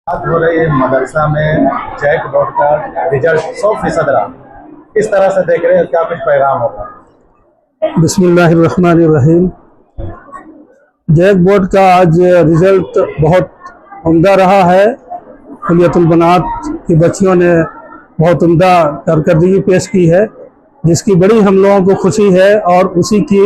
बात हो रही है मदरसा में जैक बोर्ड का रिजल्ट 100% रहा। किस तरह से देख रहे हैं, क्या कुछ पैगाम होगा? बिस्मिल्लाहिर्रहमानिर्रहीम। जैक बोर्ड का आज रिजल्ट बहुत उम्दा रहा है। कुलियतुल बनात की बच्चियों ने बहुत उम्दा कारकर्दगी पेश की है, जिसकी बड़ी हम लोगों को खुशी है। और उसी की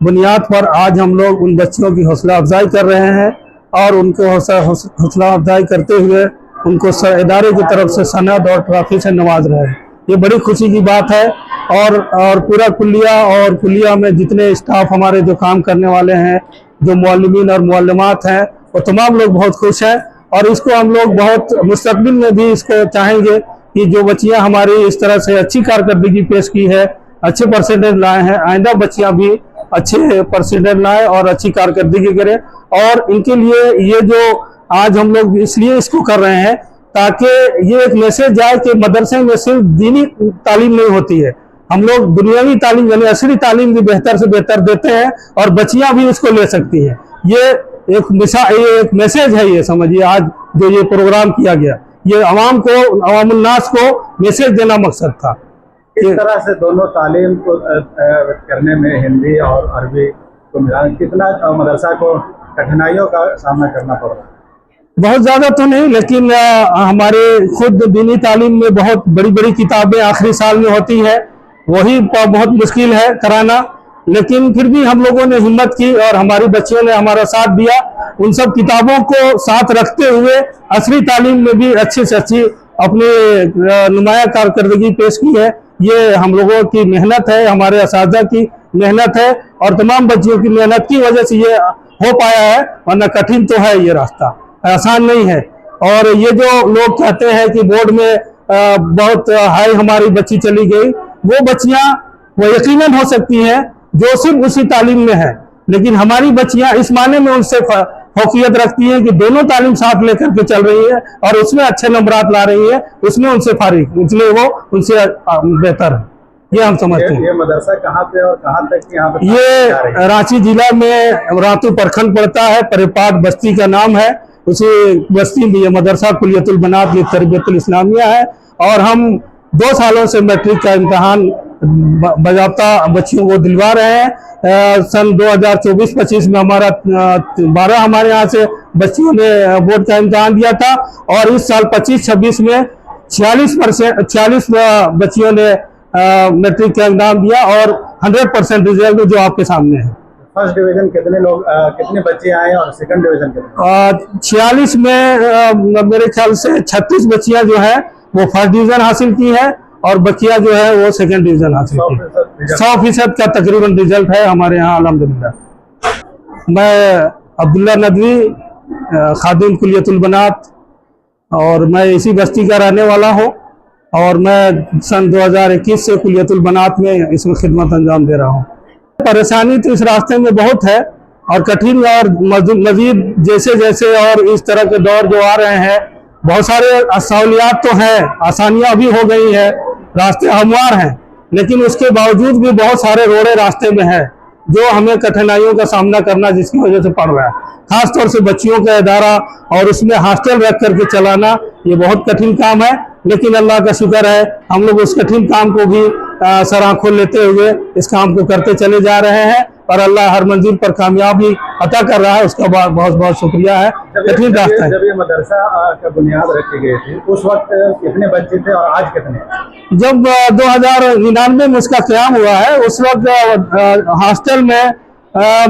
बुनियाद पर आज हम लोग उन बच्चियों की हौसला अफजाई कर रहे हैं और उनको हौसला अफजाई करते हुए उनको इदारे की तरफ से सनद और ट्रॉफी से नवाज रहे हैं। ये बड़ी खुशी की बात है। और पूरा कुलिया में जितने स्टाफ हमारे जो काम करने वाले हैं, जो मुअल्लिमीन और मुअल्लिमात हैं, वो तमाम लोग बहुत खुश हैं। और इसको हम लोग बहुत मुस्तकबिल में भी इसको चाहेंगे कि जो बच्चियां हमारी इस तरह से अच्छी कारकर्दगी पेश की है, अच्छे परसेंटेज लाए हैं, आइंदा बच्चियां भी अच्छे परसेंटेज लाए और अच्छी कारकर्दगी करें। और इनके लिए ये जो आज हम लोग इसलिए इसको कर रहे हैं ताकि ये एक मैसेज जाए कि मदरसे में सिर्फ दीनी तालीम नहीं होती है, हम लोग दुनियावी तालीम यानी असली तालीम भी बेहतर से बेहतर देते हैं और बच्चियां भी इसको ले सकती हैं। ये एक मैसेज है, ये समझिए आज जो ये प्रोग्राम किया गया, ये अवामुन्नास को मैसेज देना मकसद था। किस तरह से दोनों तालीम को करने में हिंदी और अरबी को मिलाना, कितना मदरसा को कठिनाइयों का सामना करना पड़ रहा है? बहुत ज़्यादा तो नहीं, लेकिन हमारे खुद दीनी तालीम में बहुत बड़ी बड़ी किताबें आखिरी साल में होती है, वही बहुत मुश्किल है कराना। लेकिन फिर भी हम लोगों ने हिम्मत की और हमारी बच्चियों ने हमारा साथ दिया। उन सब किताबों को साथ रखते हुए असली तालीम में भी अच्छी से अच्छी अपनी नुमाया कारकर्दगी पेश की है। ये हम लोगों की मेहनत है, हमारे असातिज़ा की मेहनत है और तमाम बच्चियों की मेहनत की वजह से ये हो पाया है, वरना कठिन तो है, ये रास्ता आसान नहीं है। और ये जो लोग कहते हैं कि बोर्ड में बहुत हाई हमारी बच्ची चली गई, वो बच्चियां वो यकीनन हो सकती हैं जो सिर्फ उसी तालीम में है, लेकिन हमारी बच्चियां इस माने में उनसे फौकियत रखती हैं कि दोनों तालीम साथ लेकर के चल रही है और उसमें अच्छे नंबरात ला रही है, उसमें उनसे फारिग, इसलिए वो उनसे बेहतर है, ये हम समझते हैं। ये मदरसा कहाँ पे और कहाँ तक यहाँ पे? ये रांची जिला में रातू प्रखंड पड़ता है, परिपाट बस्ती का नाम है। उसी बस्ती में ये मदरसा कुलियतुल बनात तरबियतुल इस्लामिया है। और हम 2 सालों से मैट्रिक का इम्तहान बाज़ाब्ता बच्चियों को दिलवा रहे हैं। सन 2024-25 में हमारा 12 हमारे यहाँ से बच्चियों ने बोर्ड का इम्तहान दिया था और इस साल 25-26 में 46 बच्चियों ने मैट्रिक का एग्जाम दिया और 100% रिजल्ट जो आपके सामने है। फर्स्ट डिवीजन कितने बच्चे आए और सेकंड डिवीजन कितने? 46 में मेरे ख्याल से 36 बच्चियां जो है वो फर्स्ट डिवीजन हासिल की है और बच्चियां जो है वो सेकंड डिवीजन हासिल की। 100% का तकरीबन रिजल्ट है हमारे यहाँ अल्हम्दुलिल्लाह। मैं अब्दुल्ला नदवी, खादिम कुलियतुल बनात, और मैं इसी बस्ती का रहने वाला हूँ और मैं सन 2021 से कुलियतुल बनात में इसमें खिदमत अंजाम दे रहा हूँ। परेशानी तो इस रास्ते में बहुत है और कठिन, और मजीद जैसे जैसे और इस तरह के दौर जो आ रहे हैं, बहुत सारे सहूलियात तो हैं, आसानियां भी हो गई है, रास्ते हमवार हैं, लेकिन उसके बावजूद भी बहुत सारे रोड़े रास्ते में हैं जो हमें कठिनाइयों का सामना करना जिसकी वजह से पड़ रहा है। खासतौर से बच्चियों का इदारा और उसमें हॉस्टल रख करके चलाना ये बहुत कठिन काम है, लेकिन अल्लाह का शुक्र है हम लोग उस कठिन काम को भी सर आंखों लेते हुए इस काम को करते चले जा रहे हैं और अल्लाह हर मंजिल पर कामयाबी अता कर रहा है, उसका बहुत बहुत शुक्रिया है। कठिन रास्ता है। जब ये मदरसा का बुनियाद रखी गई थी उस वक्त कितने बच्चे थे और आज कितने? जब 2099 में उसका क़याम हुआ है, उस वक्त हॉस्टल में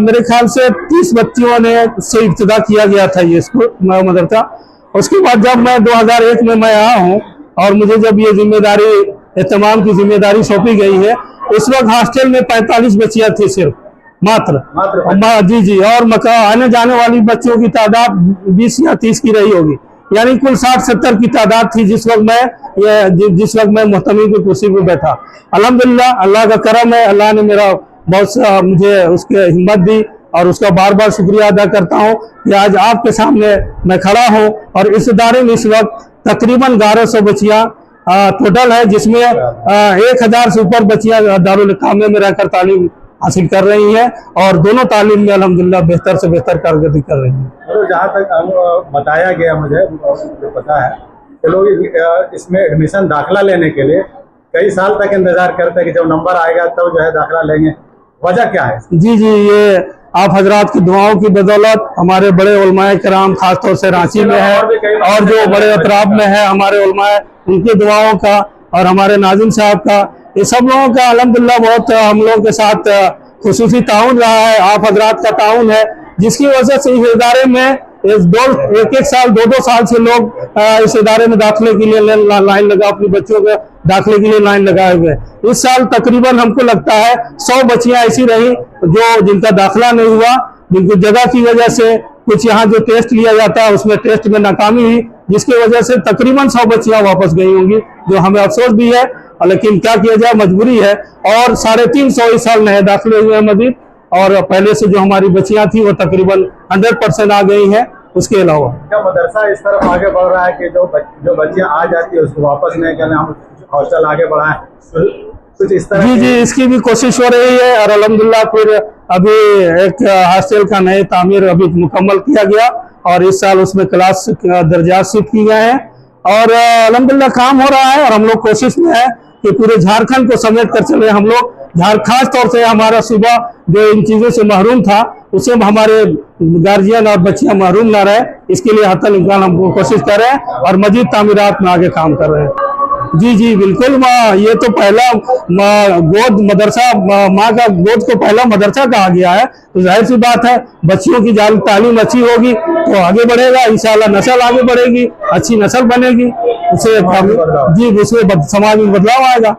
मेरे ख्याल से 30 बच्चियों ने से इब्तिदा किया गया था ये स्कूल मदरसा। उसके बाद जब मैं 2001 में मैं आया हूँ और मुझे जब ये जिम्मेदारी एहतमाम की जिम्मेदारी सौंपी गई है, उस वक्त हॉस्टल में 45 बच्चियां थी सिर्फ मात्र जी। और आने जाने वाली बच्चियों की तादाद 20 या 30 की रही होगी, यानी कुल 60-70 की तादाद थी जिस वक्त मैं मुहतमी की कुर्सी पर बैठा। अल्हम्दुलिल्लाह, अल्लाह का करम है, अल्लाह ने मेरा बहुत मुझे उसके हिम्मत दी और उसका बार बार शुक्रिया अदा करता हूँ कि आज आपके सामने मैं खड़ा हूँ। और इस इदारे में इस वक्त तकरीबन 1100 बच्चियां टोटल है, जिसमें 1000 से ऊपर बच्चियां दारुल इकामे में रहकर तालीम हासिल कर रही हैं और दोनों तालीम में अल्हम्दुलिल्लाह बेहतर से बेहतर कारकर्दगी कर रही हैं। तो जहाँ तक बताया गया मुझे पता है कि लोग इसमें एडमिशन दाखिला लेने के लिए कई साल तक इंतजार करते हैं कि जब नंबर आएगा तब जो है दाखिला लेंगे, वजह क्या है? जी जी, ये आप हजरात की दुआओं की बदौलत हमारे बड़े उलमाए कराम खासतौर से रांची में है और जो बड़े अतराब में है हमारे उलमाए, उनकी दुआओं का और हमारे नाज़िम साहब का, ये सब लोगों का अल्हम्दुलिल्लाह बहुत हम लोगों के साथ खुसूसी ताउन रहा है। आप हजरात का ताउन है जिसकी वजह से इस इदारे में एक साल 2 साल से लोग इस इदारे में दाखिले के लिए लाइन लगा, अपने बच्चों के दाखिले के लिए लाइन लगाए हुए। इस साल तकरीबन हमको लगता है 100 बच्चियां ऐसी रही जो जिनका दाखिला नहीं हुआ, जिनको जगह की वजह से कुछ यहाँ जो टेस्ट लिया जाता है उसमें टेस्ट में नाकामी हुई, जिसकी वजह से तकरीबन 100 बच्चियां वापस गई होंगी, जो हमें अफसोस भी है, लेकिन क्या किया जाए, मजबूरी है। और 350 इस साल नए दाखिले हुए हैं मजीद, और पहले से जो हमारी बच्चियां थी वो तकरीबन 100% आ गई हैं। उसके अलावा क्या मदरसा इस तरफ आगे बढ़ रहा है कि जो बच्चियां आ जाती है उसको वापस नहीं करने, हम हॉस्टल आगे बढ़ाएं, कुछ इस तरह? जी, इसकी भी कोशिश हो रही है और अल्हम्दुलिल्लाह फिर अभी एक हॉस्टल का नए तामीर अभी मुकम्मल किया गया और इस साल उसमें क्लास दर्जात शिफ्ट किए गए हैं और अल्हम्दुलिल्लाह काम हो रहा है। और हम लोग कोशिश में है कि पूरे झारखंड को समेट कर चले हम लोग। खास तौर से हमारा सूबा जो इन चीज़ों से महरूम था, उससे हमारे गार्जियन और बच्चियां महरूम ना रहे, इसके लिए हतल इम्कान हम कोशिश कर रहे हैं और मजीद तामीरात में आगे काम कर रहे हैं। जी बिल्कुल, ये तो पहला गोद मदरसा, माँ का गोद को पहला मदरसा कहा गया है, तो जाहिर सी बात है बच्चियों की तालीम अच्छी होगी तो आगे बढ़ेगा, इंशाल्लाह नस्ल आगे बढ़ेगी, अच्छी नस्ल बनेगी, उससे समाज में बदलाव आएगा।